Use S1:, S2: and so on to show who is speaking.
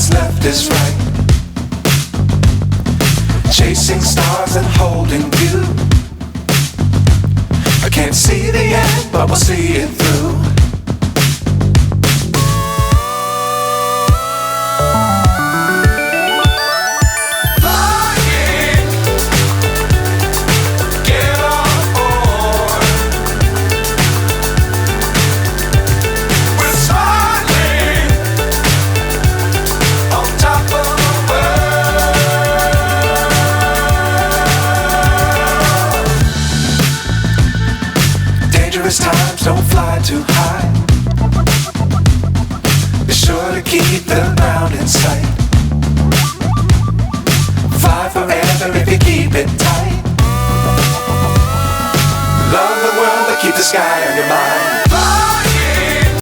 S1: what's left is right. Chasing stars and holding you. I can't see the end, but we'll see it through. Times don't fly too high. Be sure to keep the ground in sight. Fly forever if you keep it tight. Love the world, but keep the sky on your mind.